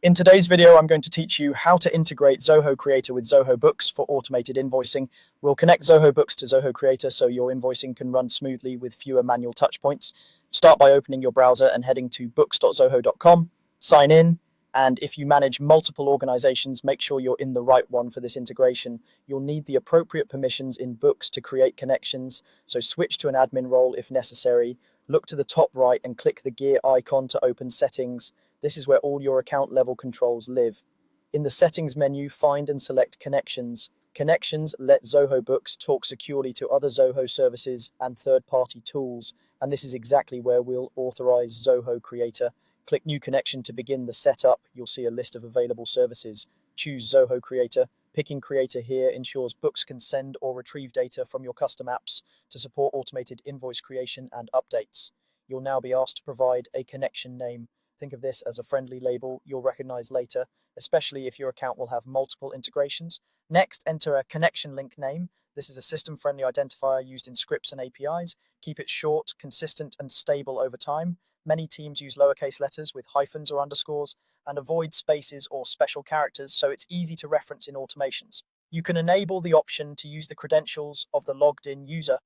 In today's video, I'm going to teach you how to integrate Zoho Creator with Zoho Books for automated invoicing. We'll connect Zoho Books to Zoho Creator so your invoicing can run smoothly with fewer manual touch points. Start by opening your browser and heading to books.zoho.com. Sign in, and if you manage multiple organizations, make sure you're in the right one for this integration. You'll need the appropriate permissions in Books to create connections, so switch to an admin role if necessary. Look to the top right and click the gear icon to open Settings. This is where all your account level controls live. In the Settings menu, find and select Connections. Connections let Zoho Books talk securely to other Zoho services and third-party tools, and this is exactly where we'll authorize Zoho Creator. Click New Connection to begin the setup. You'll see a list of available services. Choose Zoho Creator. Picking Creator here ensures Books can send or retrieve data from your custom apps to support automated invoice creation and updates. You'll now be asked to provide a connection name. Think of this as a friendly label you'll recognize later, especially if your account will have multiple integrations. Next, enter a connection link name. This is a system-friendly identifier used in scripts and APIs. Keep it short, consistent, and stable over time. Many teams use lowercase letters with hyphens or underscores and avoid spaces or special characters, so it's easy to reference in automations. You can enable the option to use the credentials of the logged-in user.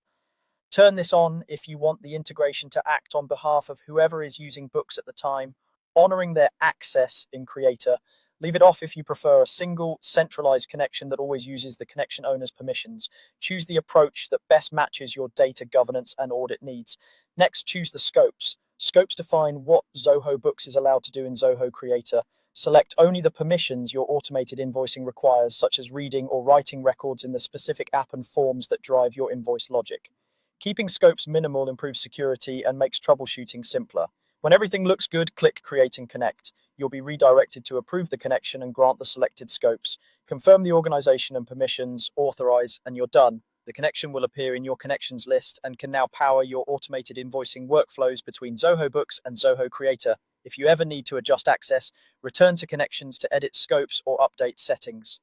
Turn this on if you want the integration to act on behalf of whoever is using Books at the time, honoring their access in Creator. Leave it off if you prefer a single, centralized connection that always uses the connection owner's permissions. Choose the approach that best matches your data governance and audit needs. Next, choose the scopes. Scopes define what Zoho Books is allowed to do in Zoho Creator. Select only the permissions your automated invoicing requires, such as reading or writing records in the specific app and forms that drive your invoice logic. Keeping scopes minimal improves security and makes troubleshooting simpler. When everything looks good, click Create and Connect. You'll be redirected to approve the connection and grant the selected scopes. Confirm the organization and permissions, authorize, and you're done. The connection will appear in your connections list and can now power your automated invoicing workflows between Zoho Books and Zoho Creator. If you ever need to adjust access, return to Connections to edit scopes or update settings.